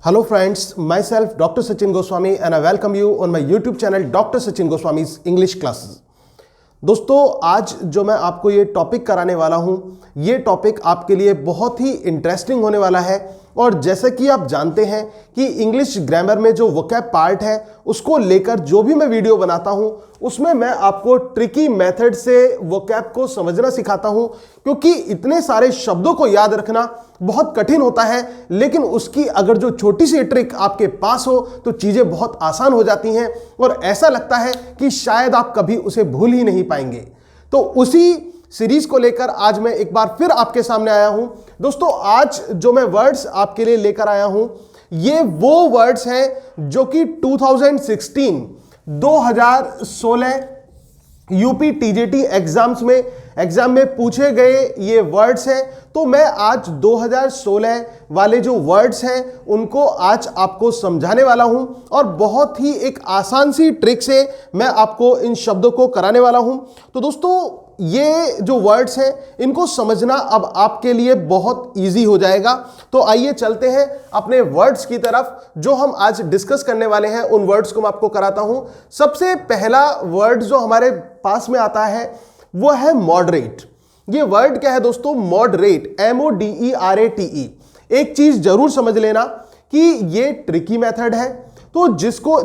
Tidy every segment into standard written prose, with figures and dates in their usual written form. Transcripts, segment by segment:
Hello friends, myself Dr. Sachin Goswami and I welcome you on my YouTube channel Dr. Sachin Goswami's English Classes। दोस्तों आज जो मैं आपको ये topic कराने वाला हूँ, ये टॉपिक आपके लिए बहुत ही इंटरेस्टिंग होने वाला है। और जैसे कि आप जानते हैं कि इंग्लिश ग्रामर में जो वोकैब पार्ट है उसको लेकर जो भी मैं वीडियो बनाता हूं उसमें मैं आपको ट्रिकी मेथड से वोकैब को समझना सिखाता हूं, क्योंकि इतने सारे शब्दों को याद रखना बहुत कठिन होता है। लेकिन उसकी अगर जो छोटी सी ट्रिक आपके पास हो तो चीजें बहुत आसान हो जाती हैं और ऐसा लगता है कि शायद आप कभी उसे भूल ही नहीं पाएंगे। तो उसी सीरीज को लेकर आज मैं एक बार फिर आपके सामने आया हूं। दोस्तों आज जो मैं वर्ड्स आपके लिए लेकर आया हूं ये वो वर्ड्स हैं जो कि 2016 यूपी टीजीटी एग्जाम में पूछे गए ये वर्ड्स हैं। तो मैं आज 2016 वाले जो वर्ड्स हैं उनको आज आपको समझाने वाला हूं और बहुत ही एक आसान सी ट्रिक से मैं आपको इन शब्दों को कराने वाला हूं। तो दोस्तों ये जो वर्ड्स हैं इनको समझना अब आपके लिए बहुत इजी हो जाएगा। तो आइए चलते हैं अपने वर्ड्स की तरफ। जो हम आज डिस्कस करने वाले हैं उन वर्ड्स को मैं आपको कराता हूं। सबसे पहला वर्ड जो हमारे पास में आता है वो है मॉडरेट। ये वर्ड क्या है दोस्तों? Moderate, MODERATE। एक चीज जरूर समझ लेना कि ये ट्रिकी मेथड है, तो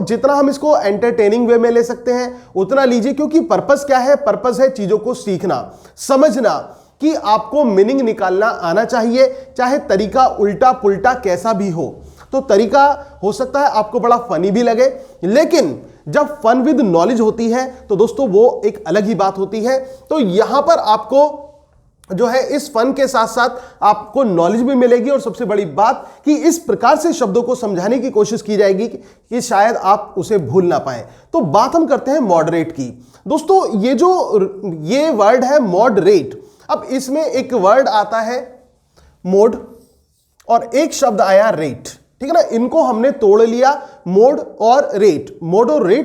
जितना हम इसको एंटरटेनिंग वे में ले सकते हैं उतना लीजिए, क्योंकि पर्पस क्या है? पर्पस है चीजों को सीखना, समझना, कि आपको मीनिंग निकालना आना चाहिए, चाहे तरीका उल्टा पुल्टा कैसा भी हो। तो तरीका हो सकता है आपको बड़ा फनी भी लगे, लेकिन जब फन विद नॉलेज होती है तो दोस्तों वो एक अलग ही बात होती है। तो यहां पर आपको जो है इस फन के साथ साथ आपको नॉलेज भी मिलेगी और सबसे बड़ी बात कि इस प्रकार से शब्दों को समझाने की कोशिश की जाएगी कि शायद आप उसे भूल ना पाए। तो बात हम करते हैं मॉडरेट की। दोस्तों ये वर्ड है मॉडरेट। अब इसमें एक वर्ड आता है मोड और एक शब्द आया रेट, ठीक है ना। इनको हमने तोड़ लिया, मोड और रेट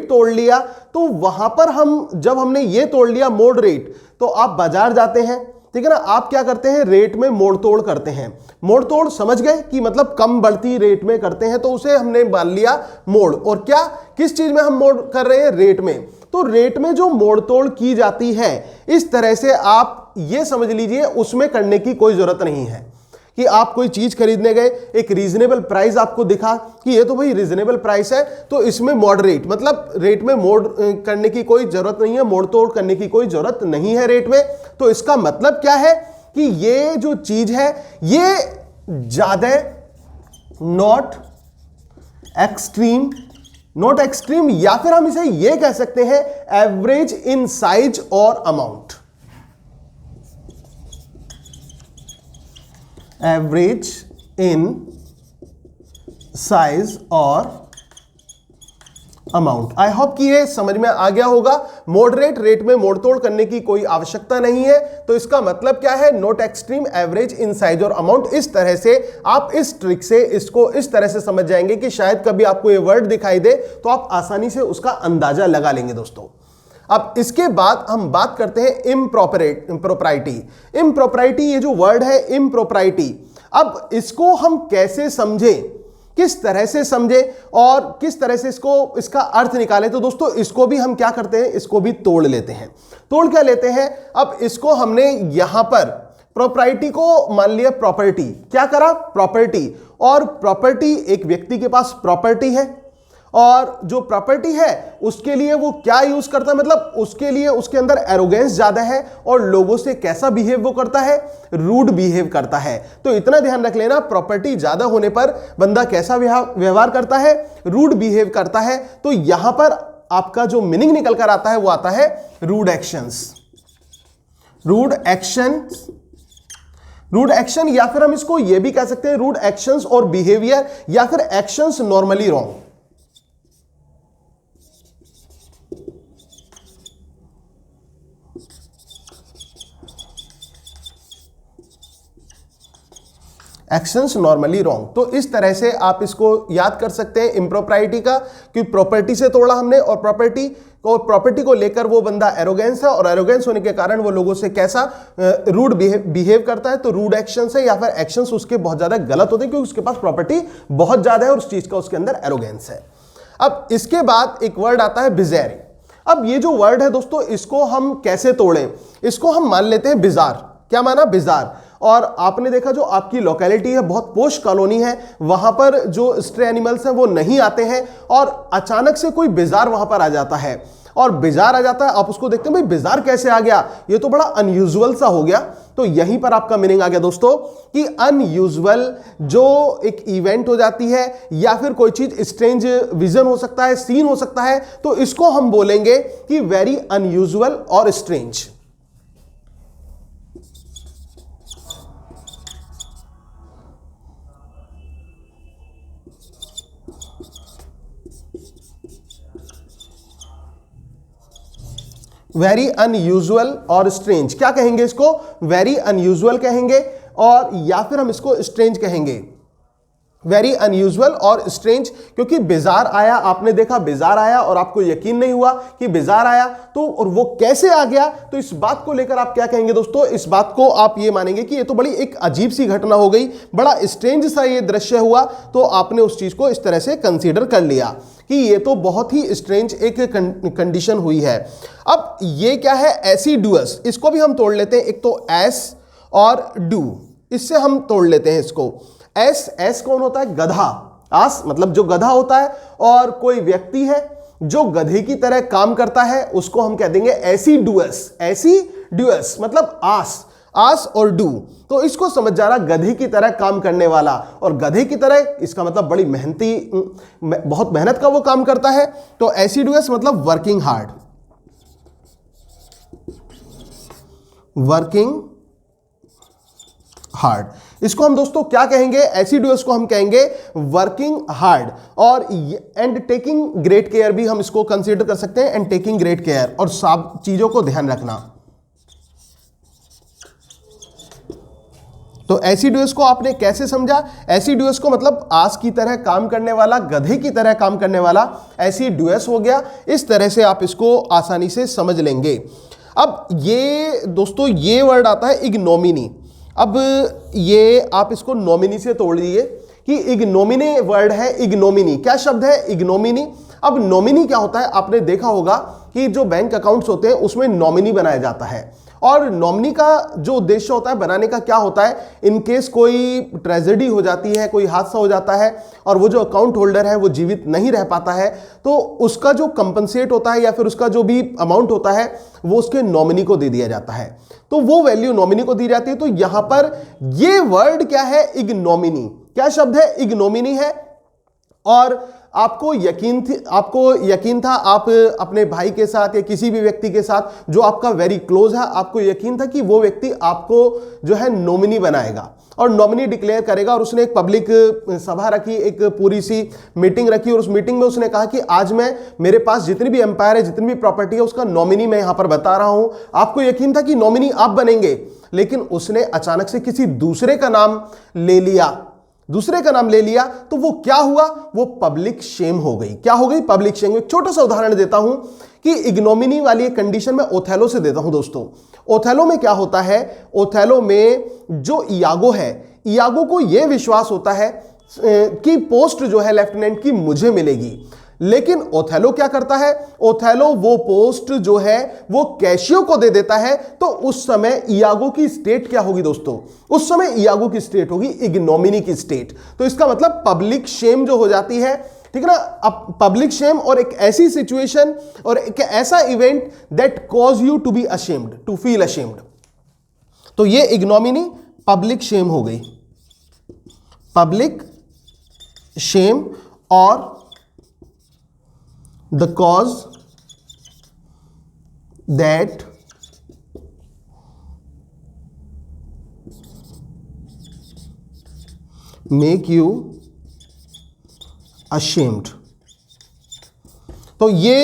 तोड़ लिया। तो वहां पर जब हमने ये तोड़ लिया मोड रेट, तो आप बाजार जाते हैं, ठीक है ना, आप क्या करते हैं? रेट में मोड़ तोड़ करते हैं। मोड़ तोड़ समझ गए कि मतलब कम बढ़ती रेट में करते हैं, तो उसे हमने मान लिया मोड़। और क्या किस चीज में हम मोड़ कर रहे हैं? रेट में। तो रेट में जो मोड़ तोड़ की जाती है इस तरह से आप ये समझ लीजिए उसमें करने की कोई जरूरत नहीं है कि आप कोई चीज खरीदने गए, एक रीजनेबल प्राइस आपको दिखा कि ये तो भाई रीजनेबल प्राइस है, तो इसमें मॉडरेट मतलब रेट में मोड़ करने की कोई जरूरत नहीं है, मोड़ तोड़ करने की कोई जरूरत नहीं है रेट में। तो इसका मतलब क्या है कि ये जो चीज है ये ज्यादा नॉट एक्सट्रीम, या फिर हम इसे ये कह सकते हैं एवरेज इन साइज और अमाउंट। एवरेज इन साइज और अमाउंट। आई होप कि ये समझ में आ गया होगा। मॉडरेट, रेट में मोड़तोड़ करने की कोई आवश्यकता नहीं है। तो इसका मतलब क्या है? Not extreme, average in size और अमाउंट। इस तरह से आप इस ट्रिक से इसको इस तरह से समझ जाएंगे कि शायद कभी आपको ये वर्ड दिखाई दे तो आप आसानी से उसका अंदाजा लगा लेंगे दोस्तों। अब इसके बाद हम बात करते हैं इम्प्रोप्राइटी। ये जो वर्ड है इम्प्रोप्राइटी, अब इसको हम कैसे समझें, किस तरह से समझें और किस तरह से इसका अर्थ निकालें? तो दोस्तों इसको भी हम क्या करते हैं? इसको भी तोड़ लेते हैं। तोड़ क्या लेते हैं? अब इसको हमने यहां पर प्रॉपर्टी को मान लिया प्रॉपर्टी। क्या करा? प्रॉपर्टी। और प्रॉपर्टी, एक व्यक्ति के पास प्रॉपर्टी है और जो प्रॉपर्टी है उसके लिए वो क्या यूज करता है? मतलब उसके लिए उसके अंदर एरोगेंस ज्यादा है और लोगों से कैसा बिहेव वो करता है? रूड बिहेव करता है। तो इतना ध्यान रख लेना, प्रॉपर्टी ज्यादा होने पर बंदा कैसा व्यवहार करता है? रूड बिहेव करता है। तो यहां पर आपका जो मीनिंग निकल कर आता है वो आता है रूड एक्शन, या फिर हम इसको ये भी कह सकते हैं रूड एक्शंस और बिहेवियर, या फिर actions normally wrong. Actions normally wrong. तो इस तरह से आप इसको याद कर सकते हैं इम्प्रोप्राइटी का, कि प्रॉपर्टी से तोड़ा हमने और प्रॉपर्टी प्रॉपर्टी को लेकर वो बंदा एरोगेंस है, और एरोगेंस होने के कारण वो लोगों से कैसा रूड बिहेव करता है, तो रूड एक्शंस है या फिर एक्शंस उसके बहुत ज्यादा गलत होते हैं क्योंकि उसके पास प्रॉपर्टी बहुत ज्यादा है और उस चीज का उसके अंदर एरोगेंस है। अब इसके बाद एक वर्ड आता है बिज़ार। अब ये जो वर्ड है दोस्तों, इसको हम कैसे तोड़ें? इसको हम मान लेते हैं बिजार। क्या माना? बिजार। और आपने देखा जो आपकी लोकेलिटी है बहुत पोश कॉलोनी है, वहां पर जो स्ट्रे एनिमल्स हैं वो नहीं आते हैं, और अचानक से कोई बिजार वहां पर आ जाता है, और बिजार आ जाता है, आप उसको देखते हैं भाई बिजार कैसे आ गया, ये तो बड़ा अनयूजुअल सा हो गया। तो यहीं पर आपका मीनिंग आ गया दोस्तों कि अनयूजुअल जो एक इवेंट हो जाती है या फिर कोई चीज स्ट्रेंज विजन हो सकता है, सीन हो सकता है, तो इसको हम बोलेंगे कि वेरी अनयूजुअल और स्ट्रेंज। वेरी अनयूजुअल और स्ट्रेंज, क्या कहेंगे इसको? वेरी अनयूजुअल कहेंगे, और या फिर हम इसको स्ट्रेंज कहेंगे। वेरी अनयूजुअल और स्ट्रेंज, क्योंकि बिजार आया, आपने देखा बिजार आया और आपको यकीन नहीं हुआ कि बिजार आया, तो और वो कैसे आ गया, तो इस बात को लेकर आप क्या कहेंगे दोस्तों? इस बात को आप ये मानेंगे कि ये तो बड़ी एक अजीब सी घटना हो गई, बड़ा स्ट्रेंज सा ये दृश्य हुआ, तो आपने उस चीज को इस तरह से कंसीडर कर लिया कि ये तो बहुत ही स्ट्रेंज एक कंडीशन हुई है। अब ये क्या है? एसिडुअस, इसको भी हम तोड़ लेते हैं। एक तो एस और डू, इससे हम तोड़ लेते हैं इसको। एस कौन होता है? गधा। आस मतलब जो गधा होता है, और कोई व्यक्ति है जो गधे की तरह काम करता है, उसको हम कह देंगे एसिडुअस। एसिडुअस मतलब आस, आस और डू, तो इसको समझ जाना, गधे की तरह काम करने वाला, और गधे की तरह इसका मतलब बड़ी मेहनती, बहुत मेहनत का वो काम करता है, तो एसिडुअस मतलब वर्किंग हार्ड। वर्किंग हार्ड, इसको हम दोस्तों क्या कहेंगे? एसिडुअस को हम कहेंगे वर्किंग हार्ड, और एंड टेकिंग ग्रेट केयर भी हम इसको कंसीडर कर सकते हैं, एंड टेकिंग ग्रेट केयर, और सब चीजों को ध्यान रखना। तो एसिडुअस को आपने कैसे समझा? एसिडुअस को मतलब आस की तरह काम करने वाला, गधे की तरह काम करने वाला, एसिडुअस हो गया। इस तरह से आप इसको आसानी से समझ लेंगे। अब ये दोस्तों ये वर्ड आता है इग्नोमिनी। अब ये आप इसको नॉमिनी से तोड़ लीजिए कि इग्नोमिनी वर्ड है। इग्नोमिनी क्या शब्द है? इग्नोमिनी। अब नॉमिनी क्या होता है? आपने देखा होगा कि जो बैंक अकाउंट्स होते हैं उसमें नॉमिनी बनाया जाता है, और नॉमिनी का जो उद्देश्य होता है बनाने का क्या होता है? इन केस कोई ट्रेजेडी हो जाती है, कोई हादसा हो जाता है और वो जो अकाउंट होल्डर है वो जीवित नहीं रह पाता है, तो उसका जो कंपनसेट होता है या फिर उसका जो भी अमाउंट होता है वो उसके नॉमिनी को दे दिया जाता है, तो वो वैल्यू नॉमिनी को दी जाती है। तो यहां पर ये वर्ड क्या है? इग्नोमिनी। क्या शब्द है? इग्नोमिनी है। और आपको यकीन था आप अपने भाई के साथ या किसी भी व्यक्ति के साथ जो आपका वेरी क्लोज है, आपको यकीन था कि वो व्यक्ति आपको जो है नॉमिनी बनाएगा और नॉमिनी डिक्लेयर करेगा, और उसने एक पब्लिक सभा रखी, एक पूरी सी मीटिंग रखी, और उस मीटिंग में उसने कहा कि आज मैं मेरे पास जितनी भी एम्पायर है, जितनी भी प्रॉपर्टी है, उसका नॉमिनी मैं यहां पर बता रहा हूं। आपको यकीन था कि नॉमिनी आप बनेंगे, लेकिन उसने अचानक से किसी दूसरे का नाम ले लिया, तो वो क्या हुआ? वो पब्लिक शेम हो गई। क्या हो गई? Public shame. एक छोटा सा उदाहरण देता हूं कि इग्नोमिनी वाली एक कंडीशन में ओथेलो से देता हूं दोस्तों। ओथेलो में क्या होता है? ओथेलो में जो इयागो है, इयागो को यह विश्वास होता है कि पोस्ट जो है लेफ्टिनेंट की मुझे मिलेगी, लेकिन ओथेलो क्या करता है? ओथेलो वो पोस्ट जो है वो कैशियो को दे देता है। तो उस समय इयागो की स्टेट क्या होगी दोस्तों? उस समय इयागो की स्टेट होगी इग्नोमिनी की स्टेट। तो इसका मतलब पब्लिक शेम जो हो जाती है, ठीक है ना? अब पब्लिक शेम और एक ऐसी सिचुएशन और एक ऐसा event that cause you to be ashamed, to feel ashamed, तो ये इग्नोमिनी पब्लिक शेम हो गई। पब्लिक शेम और the cause that make you ashamed। तो ये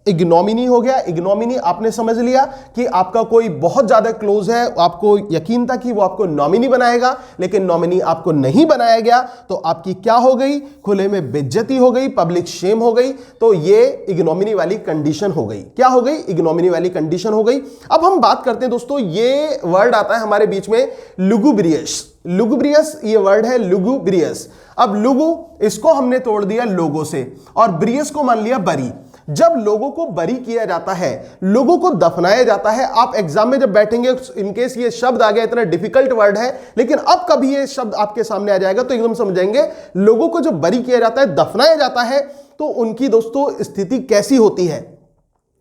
इग्नोमिनी हो गया। इग्नोमिनी आपने समझ लिया कि आपका कोई बहुत ज्यादा क्लोज है, आपको यकीन था कि वो आपको नॉमिनी बनाएगा, लेकिन नॉमिनी आपको नहीं बनाया गया, तो आपकी क्या हो गई, खुले में बेइज्जती हो गई, पब्लिक शेम हो गई। तो ये इग्नोमिनी वाली कंडीशन हो गई। क्या हो गई, इग्नोमिनी वाली कंडीशन हो गई। अब हम बात करते हैं दोस्तों, ये वर्ड आता है हमारे बीच में लुगुब्रियस। लुगुब्रियस ये वर्ड है, लुगुब्रियस। अब लुगु इसको हमने तोड़ दिया लोगों से और ब्रियस को मान लिया बरी। जब लोगों को बरी किया जाता है, लोगों को दफनाया जाता है, आप एग्जाम में जब बैठेंगे, इनकेस ये शब्द आ गया, इतना डिफिकल्ट वर्ड है, लेकिन अब कभी ये शब्द आपके सामने आ जाएगा तो एकदम समझ जाएंगे। लोगों को जब बरी किया जाता है, दफनाया जाता है, तो उनकी दोस्तों स्थिति कैसी होती है,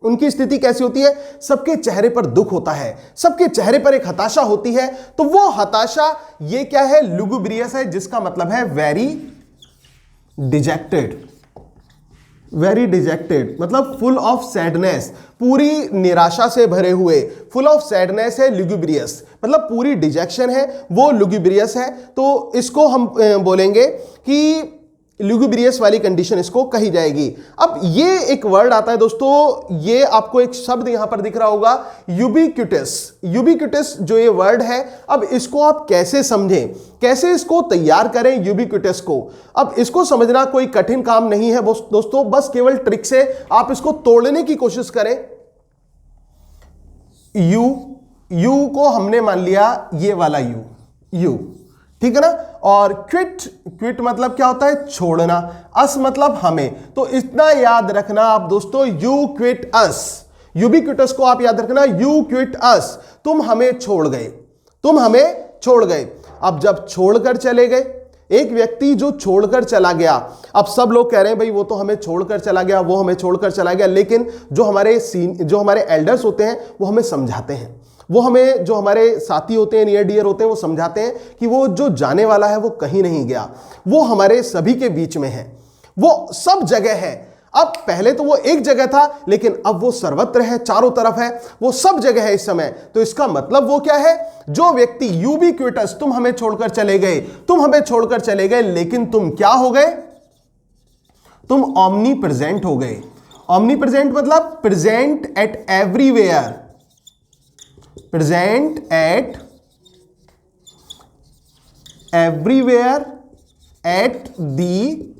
उनकी स्थिति कैसी होती है, सबके चेहरे पर दुख होता है, सबके चेहरे पर एक हताशा होती है। तो वो हताशा ये क्या है, लुगुब्रियस है, जिसका मतलब है वेरी डिजेक्टेड। वेरी डिजेक्टेड मतलब फुल ऑफ सैडनेस, पूरी निराशा से भरे हुए, फुल ऑफ सैडनेस है लुगुब्रियस, मतलब पूरी डिजेक्शन है, वो लुगुब्रियस है। तो इसको हम बोलेंगे कि लुगुब्रियस वाली कंडीशन इसको कही जाएगी। अब ये एक वर्ड आता है दोस्तों, ये आपको एक शब्द यहां पर दिख रहा होगा, यूबिक्विटस। यूबिक्विटस जो ये वर्ड है, अब इसको आप कैसे समझें, कैसे इसको तैयार करें यूबिक्विटस को। अब इसको समझना कोई कठिन काम नहीं है दोस्तों, बस केवल ट्रिक से आप इसको तोड़ने की कोशिश करें। यू को हमने मान लिया ये वाला यू, ठीक है ना। और क्विट मतलब क्या होता है, छोड़ना। अस मतलब हमें। तो इतना याद रखना आप दोस्तों, यू क्विट अस, यूबिक्विटस को आप याद रखना, यू क्विट अस, तुम हमें छोड़ गए, तुम हमें छोड़ गए। अब जब छोड़कर चले गए, एक व्यक्ति जो छोड़कर चला गया, अब सब लोग कह रहे हैं भाई वो तो हमें छोड़कर चला गया, वो हमें छोड़कर चला गया, लेकिन जो हमारे एल्डर्स होते हैं वो हमें समझाते हैं, वो हमें, जो हमारे साथी होते हैं, नियर डियर होते हैं, वो समझाते हैं कि वो जो जाने वाला है वो कहीं नहीं गया, वो हमारे सभी के बीच में है, वो सब जगह है। अब पहले तो वो एक जगह था, लेकिन अब वो सर्वत्र है, चारों तरफ है, वो सब जगह है इस समय। तो इसका मतलब वो क्या है, जो व्यक्ति यूबिक्विटस, तुम हमें छोड़कर चले गए, तुम हमें छोड़कर चले गए, लेकिन तुम क्या हो गए, तुम ओमनी प्रेजेंट हो गए। ओमनी प्रेजेंट मतलब present at everywhere, present at everywhere at the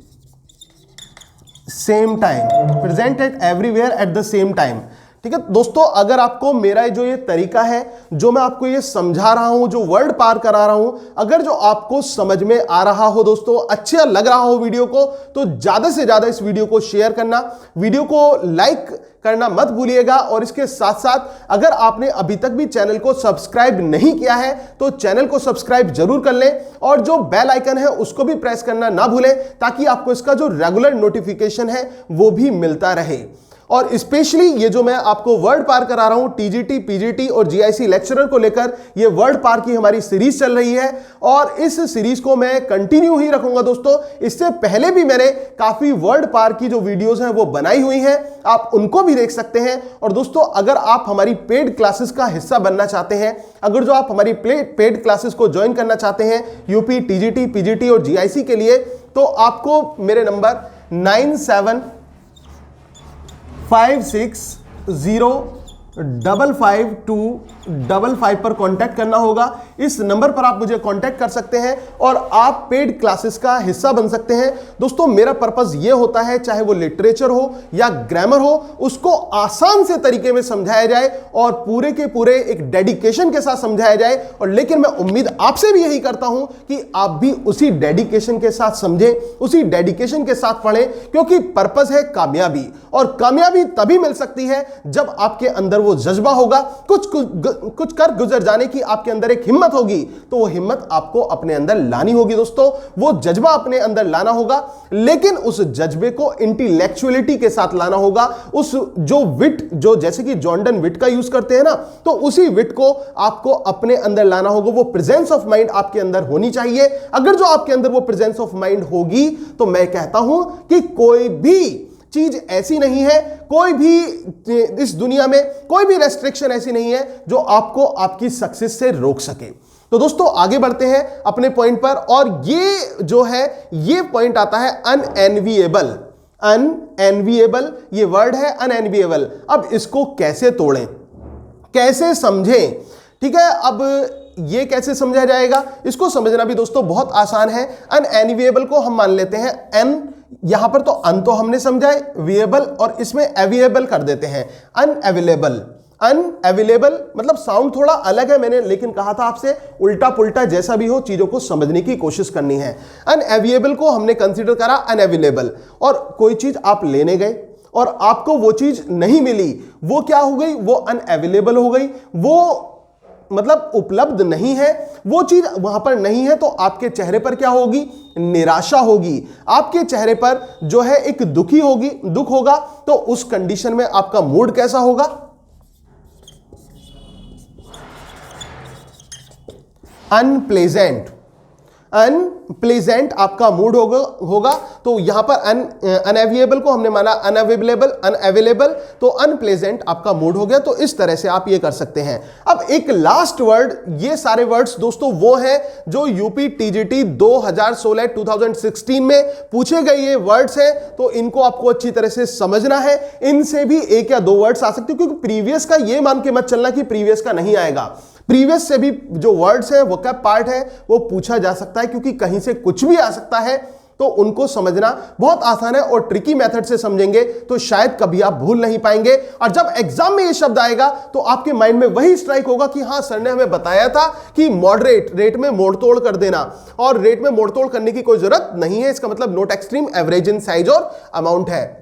same time, present at everywhere at the same time। ठीक है दोस्तों, अगर आपको मेरा जो ये तरीका है, जो मैं आपको ये समझा रहा हूं, जो वर्ड पार करा रहा हूं, अगर जो आपको समझ में आ रहा हो दोस्तों, अच्छा लग रहा हो वीडियो को, तो ज्यादा से ज्यादा इस वीडियो को शेयर करना, वीडियो को लाइक करना मत भूलिएगा। और इसके साथ साथ अगर आपने अभी तक भी चैनल को सब्सक्राइब नहीं किया है तो चैनल को सब्सक्राइब जरूर कर लें, और जो बेल आइकन है उसको भी प्रेस करना ना भूलें, ताकि आपको इसका जो रेगुलर नोटिफिकेशन है वो भी मिलता रहे। और स्पेशली ये जो मैं आपको वर्ड पार करा रहा हूं, टीजीटी, पीजीटी और जीआईसी लेक्चरर को लेकर ये वर्ड पार की हमारी सीरीज चल रही है, और इस सीरीज को मैं कंटिन्यू ही रखूंगा दोस्तों। इससे पहले भी मैंने काफी वर्ड पार की जो वीडियोस हैं वो बनाई हुई हैं, आप उनको भी देख सकते हैं। और दोस्तों, अगर आप हमारी पेड क्लासेस का हिस्सा बनना चाहते हैं, अगर जो आप हमारी पेड क्लासेस को ज्वाइन करना चाहते हैं यूपी, टीजीटी, पीजीटी और जीआईसी के लिए, तो आपको मेरे नंबर 9756055255 पर कांटेक्ट करना होगा। इस नंबर पर आप मुझे कांटेक्ट कर सकते हैं और आप पेड क्लासेस का हिस्सा बन सकते हैं। दोस्तों, मेरा पर्पस यह होता है, चाहे वो लिटरेचर हो या ग्रामर हो, उसको आसान से तरीके में समझाया जाए और पूरे के पूरे एक डेडिकेशन के साथ समझाया जाए। और लेकिन मैं उम्मीद आपसे भी यही करता हूं कि आप भी उसी डेडिकेशन के साथ समझें, उसी डेडिकेशन के साथ पढ़ें, क्योंकि पर्पस है कामयाबी, और कामयाबी तभी मिल सकती है जब आपके अंदर वो जज्बा होगा, कुछ कर गुजर जाने की आपके अंदर एक हिम्मत होगी। तो वो हिम्मत आपको अपने अंदर लानी होगी दोस्तों, वो जज्बा अपने अंदर लाना होगा, लेकिन उस जज्बे को इंटेलेक्चुअलिटी के साथ लाना होगा। उस जो विट, जो जैसे कि जॉर्डन विट का यूज करते हैं ना, तो उसी विट को आपको अपने अंदर लाना होगा। वो प्रेजेंस ऑफ माइंड आपके अंदर होनी चाहिए। अगर जो आपके अंदर वो प्रेजेंस ऑफ माइंड होगी, तो मैं कहता हूं कि कोई भी चीज ऐसी नहीं है, कोई भी इस दुनिया में कोई भी रेस्ट्रिक्शन ऐसी नहीं है जो आपको आपकी सक्सेस से रोक सके। तो दोस्तों, आगे बढ़ते हैं अपने पॉइंट पर, और ये जो है, ये पॉइंट आता है अनएनविएबल। अनएनविएबल ये वर्ड है, अनएनविएबल। अब इसको कैसे तोड़ें, कैसे समझें, ठीक है। अब ये कैसे समझा जाएगा, इसको समझना भी दोस्तों बहुत आसान है। अनएनविएबल को हम मान लेते हैं एन, यहां पर तो अन तो हमने समझा है, विएबल और इसमें अवेलेबल कर देते हैं, अनअवेलेबल। अनअवेलेबल मतलब साउंड थोड़ा अलग है, मैंने लेकिन कहा था आपसे उल्टा पुल्टा जैसा भी हो चीजों को समझने की कोशिश करनी है। अनअवेलेबल को हमने कंसीडर करा अनअवेलेबल, और कोई चीज आप लेने गए और आपको वो चीज नहीं मिली, वो क्या हो गई, वो अनअवेलेबल हो गई, वो मतलब उपलब्ध नहीं है, वो चीज वहां पर नहीं है, तो आपके चेहरे पर क्या होगी, निराशा होगी, आपके चेहरे पर जो है एक दुख होगा। तो उस कंडीशन में आपका मूड कैसा होगा, अनप्लेजेंट, अनप्लेजेंट आपका मूड होगा। तो यहां पर अनअवेलेबल को हमने माना अनअवेलेबल, तो अनप्लेजेंट आपका मूड हो गया। तो इस तरह से आप ये कर सकते हैं। अब एक लास्ट वर्ड, ये सारे वर्ड्स दोस्तों वो हैं जो यूपी टीजीटी 2016 में पूछे गए ये वर्ड्स हैं, तो इनको आपको अच्छी तरह से समझना है। इनसे भी एक या दो वर्ड्स आ सकते हैं, क्योंकि प्रीवियस का ये मान के मत चलना कि प्रीवियस का नहीं आएगा। प्रीवियस से भी जो वर्ड्स है, वोकैब पार्ट है, वो पूछा जा सकता है, क्योंकि कहीं से कुछ भी आ सकता है। तो उनको समझना बहुत आसान है, और ट्रिकी मेथड से समझेंगे तो शायद कभी आप भूल नहीं पाएंगे। और जब एग्जाम में ये शब्द आएगा तो आपके माइंड में वही स्ट्राइक होगा कि हाँ, सर ने हमें बताया था कि मॉडरेट, रेट में मोड़तोड़ कर देना, और रेट में मोड़तोड़ करने की कोई जरूरत नहीं है। इसका मतलब note extreme, average in size और अमाउंट है।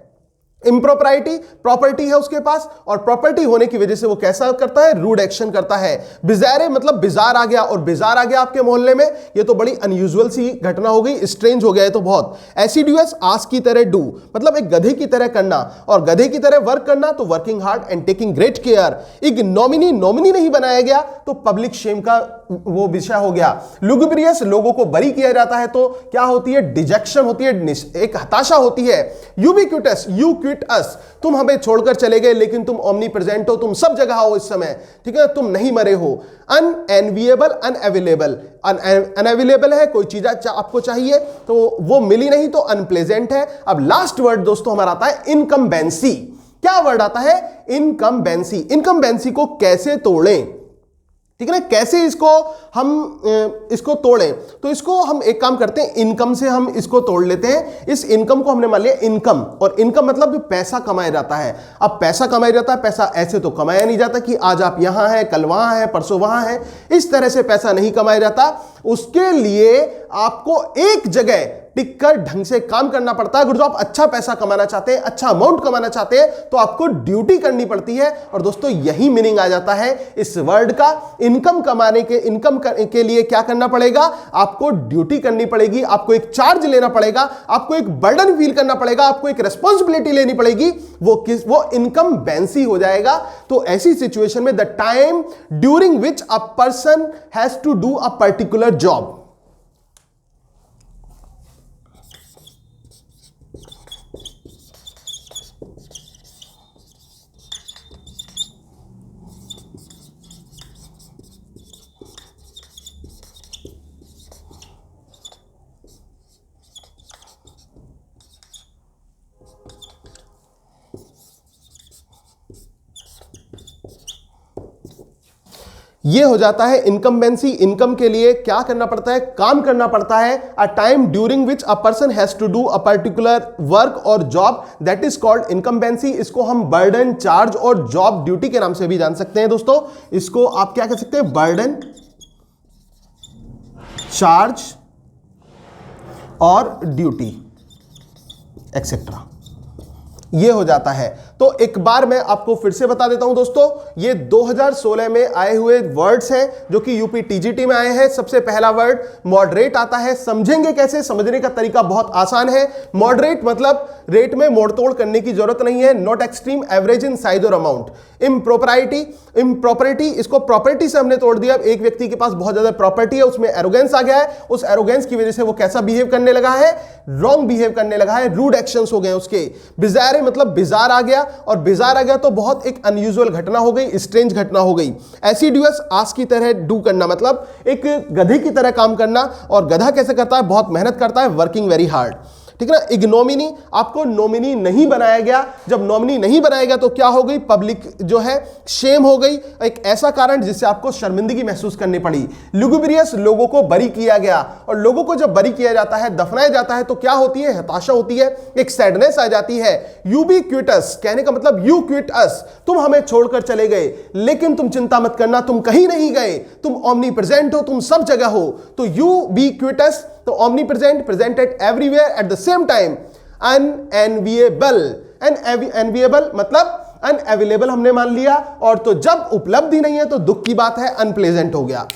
इम्प्रॉपर्टी, प्रॉपर्टी है उसके पास, और प्रॉपर्टी होने की वजह से वो कैसा करता है, रूड एक्शन करता है। बिजारे मतलब बिजार आ गया, और बिजार आ गया आपके मोहल्ले में, ये तो बड़ी अनयूजुअल सी घटना हो गई, स्ट्रेंज हो गया है तो बहुत। एसिडुअस, आस की तरह डू मतलब एक गधे की तरह करना, और गधे की तरह वर्क करना तो working hard and taking great care. Ignominy, nominee नहीं बनाया गया तो पब्लिक शेम का वो विषय हो गया। लुगुब्रियस, लोगों को बरी किया जाता है तो क्या होती है, डिजेक्शन होती है, एक हताशा होती है। यूबिक्विटस, यू क्विट अस, तुम हमें छोड़कर चले गए लेकिन तुम ओमनी प्रेजेंट हो, तुम सब जगह हो इस समय, ठीक है, तुम नहीं मरे हो। अनएनविएबल, अनअवेलेबल, अनअवेलेबल है, कोई चीज आपको चाहिए तो वो मिली नहीं तो अनप्लेजेंट है। अब लास्ट वर्ड दोस्तों हमारा आता है इनकम्बेंसी। क्या वर्ड आता है, इनकम्बेंसी। इनकम्बेंसी को कैसे तोड़ें, ठीक है ना, कैसे इसको हम इसको तोड़ें, तो इसको हम एक काम करते हैं, इनकम से हम इसको तोड़ लेते हैं। इस इनकम को हमने मान लिया इनकम, और इनकम मतलब पैसा कमाया जाता है। अब पैसा कमाया जाता है, पैसा ऐसे तो कमाया नहीं जाता कि आज आप यहां हैं, कल वहां हैं, परसों वहां हैं, इस तरह से पैसा नहीं कमाया जाता। उसके लिए आपको एक जगह टिककर ढंग से काम करना पड़ता है। अगर जो आप अच्छा पैसा कमाना चाहते हैं, अच्छा अमाउंट कमाना चाहते हैं, तो आपको ड्यूटी करनी पड़ती है। और दोस्तों यही मीनिंग आ जाता है इस वर्ड का। इनकम कमाने के, इनकम के लिए क्या करना पड़ेगा, आपको ड्यूटी करनी पड़ेगी, आपको एक चार्ज लेना पड़ेगा, आपको एक बर्डन फील करना पड़ेगा, आपको एक रिस्पॉन्सिबिलिटी लेनी पड़ेगी। वो इनकम्बेंसी हो जाएगा। तो ऐसी सिचुएशन में the time during which a person has to do a particular job. ये हो जाता है इनकम्बेंसी। इनकम के लिए क्या करना पड़ता है, काम करना पड़ता है। A time during which a person has to do a particular work और job, that is called incumbency. इसको हम बर्डन, चार्ज और जॉब ड्यूटी के नाम से भी जान सकते हैं दोस्तों। इसको आप क्या कह सकते हैं, बर्डन, चार्ज और ड्यूटी एक्सेट्रा, ये हो जाता है। तो एक बार मैं आपको फिर से बता देता हूं दोस्तों, ये 2016 में आए हुए वर्ड्स हैं जो कि यूपी टीजीटी में आए हैं। सबसे पहला वर्ड मॉडरेट आता है। समझेंगे कैसे, समझने का तरीका बहुत आसान है। मॉडरेट मतलब रेट में मोड़तोड़ करने की जरूरत नहीं है, not extreme, average in size और अमाउंट। इम्प्रॉपर्टी, इम्प्रॉपर्टी, इसको प्रॉपर्टी से हमने तोड़ दिया। एक व्यक्ति के पास बहुत ज्यादा प्रॉपर्टी है, उसमें एरोगेंस आ गया है, उस एरोगेंस की वजह से वो कैसा बिहेव करने लगा है, रॉन्ग बिहेव करने लगा है, रूड एक्शंस हो गए उसके। बिजारे मतलब बिजार आ गया, और बिजार आ गया तो बहुत एक अनयूजुअल घटना हो गई, स्ट्रेंज घटना हो गई। एसिडुअस, आस की तरह डू करना मतलब एक गधे की तरह काम करना, और गधा कैसे करता है, बहुत मेहनत करता है, वर्किंग वेरी हार्ड। ठीक है ना। इग्नोमिनी, आपको नॉमिनी नहीं बनाया गया। जब नॉमिनी नहीं बनाया गया तो क्या हो गई, पब्लिक जो है शेम हो गई, एक ऐसा कारण जिससे आपको शर्मिंदगी महसूस करनी पड़ी। लुगुब्रियस, लोगों को बरी किया गया, और लोगों को जब बरी किया जाता है, दफनाया जाता है, तो क्या होती है, हताशा होती है, एक सैडनेस आ जाती है। यूबिक्विटस, कहने का मतलब यू क्विट अस, तुम हमें छोड़कर चले गए, लेकिन तुम चिंता मत करना, तुम कहीं नहीं गए, तुम ओमनी प्रेजेंट हो, तुम सब जगह हो। तो यूबिक्विटस, तो omnipresent, presented everywhere at the same time. Unenviable, unenviable मतलब अनअवेलेबल हमने मान लिया, और तो जब उपलब्धि नहीं है तो दुख की बात है, अनप्लेजेंट हो गया।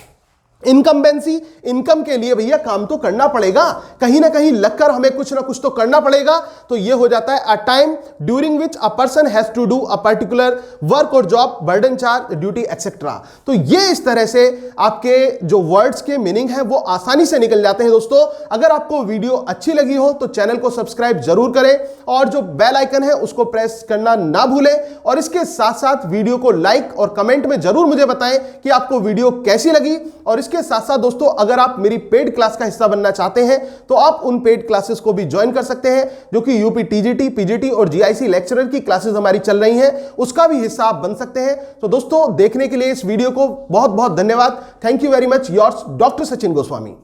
इनकम्बेंसी, इनकम के लिए भैया काम तो करना पड़ेगा, कहीं ना कहीं लगकर हमें कुछ ना कुछ तो करना पड़ेगा, तो ये हो जाता है a time during which a person has to do a particular work और job, burden, charge, duty etcetera. तो ये इस तरह से आपके जो वर्ड्स के मीनिंग है वो आसानी से निकल जाते हैं। दोस्तों, अगर आपको वीडियो अच्छी लगी हो तो चैनल को सब्सक्राइब जरूर करें, और जो बेल आइकन है उसको प्रेस करना ना भूलें, और इसके साथ साथ वीडियो को लाइक और कमेंट में जरूर मुझे बताएं कि आपको वीडियो कैसी लगी। और इसके साथ साथ दोस्तों, अगर आप मेरी पेड क्लास का हिस्सा बनना चाहते हैं तो आप उन पेड क्लासेस को भी ज्वाइन कर सकते हैं, जो कि यूपी टीजीटी, पीजीटी और जीआईसी लेक्चरर की क्लासेस हमारी चल रही हैं, उसका भी हिस्सा आप बन सकते हैं। तो दोस्तों, देखने के लिए इस वीडियो को बहुत बहुत धन्यवाद। Thank you very much, yours doctor Sachin Goswami.